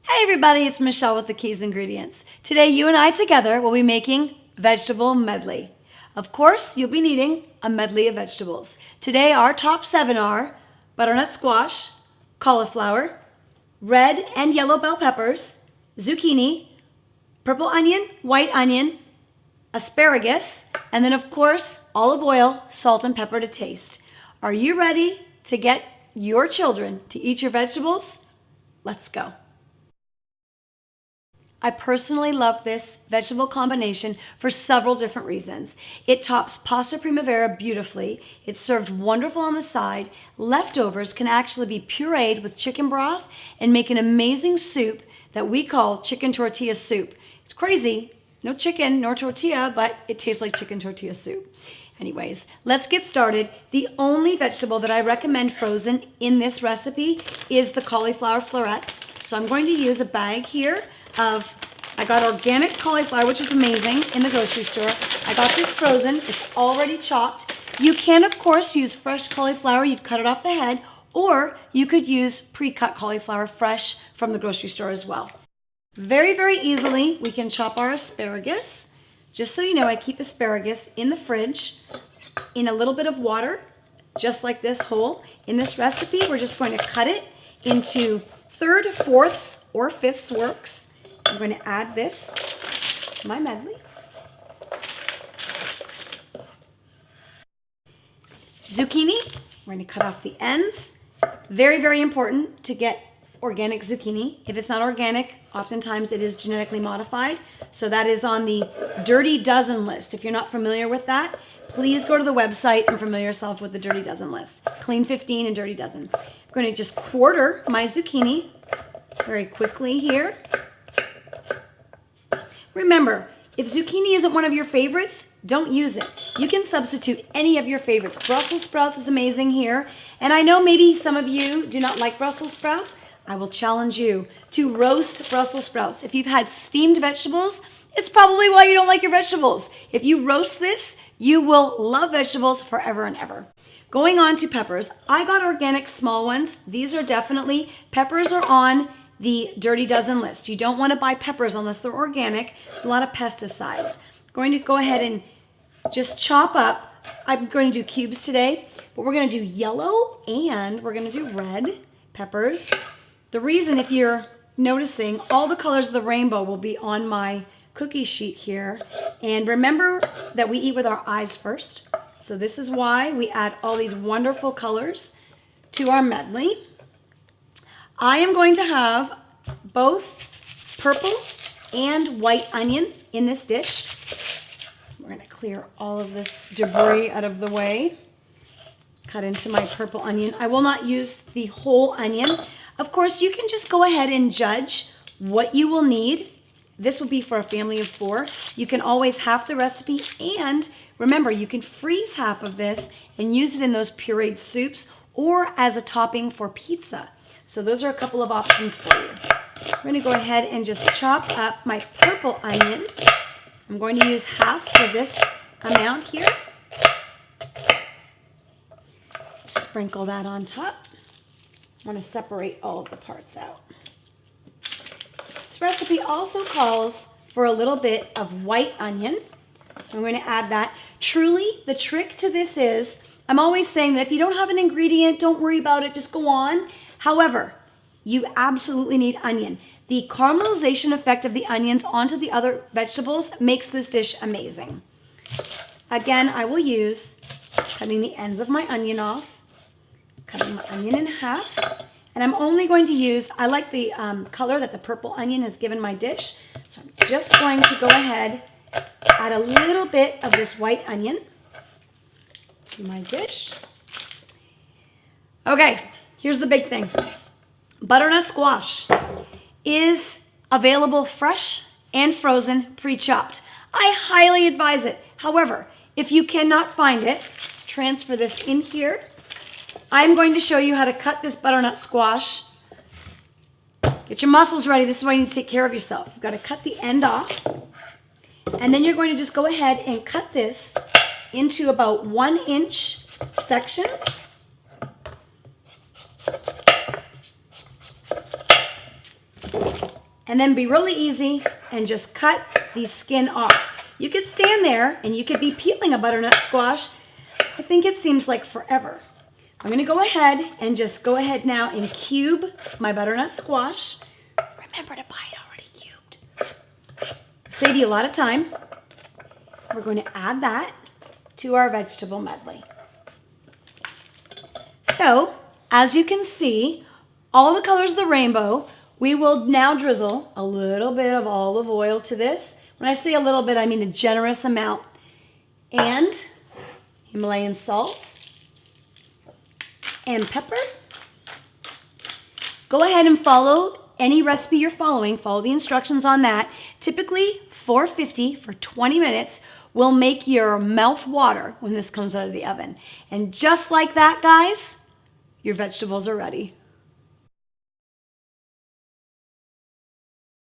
Hey everybody, it's Michelle with the Keys Ingredients. Today you and I together will be making vegetable medley. Of course, you'll be needing a medley of vegetables. Today our top 7 are butternut squash, cauliflower, red and yellow bell peppers, zucchini, purple onion, white onion, asparagus, and then of course olive oil, salt and pepper to taste. Are you ready to get your children to eat your vegetables? Let's go. I personally love this vegetable combination for several different reasons. It tops pasta primavera beautifully. It's served wonderful on the side. Leftovers can actually be pureed with chicken broth and make an amazing soup that we call chicken tortilla soup. It's crazy, no chicken nor tortilla, but it tastes like chicken tortilla soup. Anyways, let's get started. The only vegetable that I recommend frozen in this recipe is the cauliflower florets. So I'm going to use a bag here I got organic cauliflower, which is amazing, in the grocery store. I got this frozen. It's already chopped. You can, of course, use fresh cauliflower. You'd cut it off the head, or you could use pre-cut cauliflower fresh from the grocery store as well. Very, very easily, we can chop our asparagus. Just so you know, I keep asparagus in the fridge in a little bit of water, just like this whole. In this recipe, we're just going to cut it into 1/3, 4ths, or 5ths works. I'm going to add this to my medley. Zucchini, we're going to cut off the ends. Very, very important to get organic zucchini. If it's not organic, oftentimes it is genetically modified. So that is on the Dirty Dozen list. If you're not familiar with that, please go to the website and familiar yourself with the Dirty Dozen list. Clean 15 and Dirty Dozen. I'm going to just quarter my zucchini very quickly here. Remember, if zucchini isn't one of your favorites, don't use it. You can substitute any of your favorites. Brussels sprouts is amazing here. And I know maybe some of you do not like Brussels sprouts. I will challenge you to roast Brussels sprouts. If you've had steamed vegetables, it's probably why you don't like your vegetables. If you roast this, you will love vegetables forever and ever. Going on to peppers, I got organic small ones. These are definitely, peppers are on the Dirty Dozen list. You don't want to buy peppers unless they're organic. There's a lot of pesticides. I'm going to go ahead and just chop up. I'm going to do cubes today, but we're going to do yellow and we're going to do red peppers. The reason, if you're noticing, all the colors of the rainbow will be on my cookie sheet here. And remember that we eat with our eyes first. So this is why we add all these wonderful colors to our medley. I am going to have both purple and white onion in this dish. We're going to clear all of this debris out of the way. Cut into my purple onion. I will not use the whole onion. Of course, you can just go ahead and judge what you will need. This will be for a family of 4. You can always half the recipe, and remember, you can freeze half of this and use it in those pureed soups or as a topping for pizza. So those are a couple of options for you. I'm going to go ahead and just chop up my purple onion. I'm going to use half for this amount here. Sprinkle that on top. I want to separate all of the parts out. This recipe also calls for a little bit of white onion. So I'm going to add that. Truly, the trick to this is, I'm always saying that if you don't have an ingredient, don't worry about it, just go on. However, you absolutely need onion. The caramelization effect of the onions onto the other vegetables makes this dish amazing. Again, I will use cutting the ends of my onion off, cutting my onion in half, and I'm only going to use, I like the color that the purple onion has given my dish, so I'm just going to go ahead, add a little bit of this white onion to my dish. Okay. Here's the big thing. Butternut squash is available fresh and frozen, pre-chopped. I highly advise it. However, if you cannot find it, just transfer this in here. I'm going to show you how to cut this butternut squash. Get your muscles ready. This is why you need to take care of yourself. You've got to cut the end off. And then you're going to just go ahead and cut this into about 1-inch sections. and then be really easy and just cut the skin off. You could stand there and you could be peeling a butternut squash. I think it seems like forever. I'm gonna go ahead and just go ahead now and cube my butternut squash. Remember to buy it already cubed. Save you a lot of time. We're going to add that to our vegetable medley. So, as you can see, all the colors of the rainbow, we will now drizzle a little bit of olive oil to this. When I say a little bit, I mean a generous amount. And Himalayan salt and pepper. Go ahead and follow any recipe you're following. Follow the instructions on that. Typically, 450 for 20 minutes will make your mouth water when this comes out of the oven. And just like that, guys, your vegetables are ready.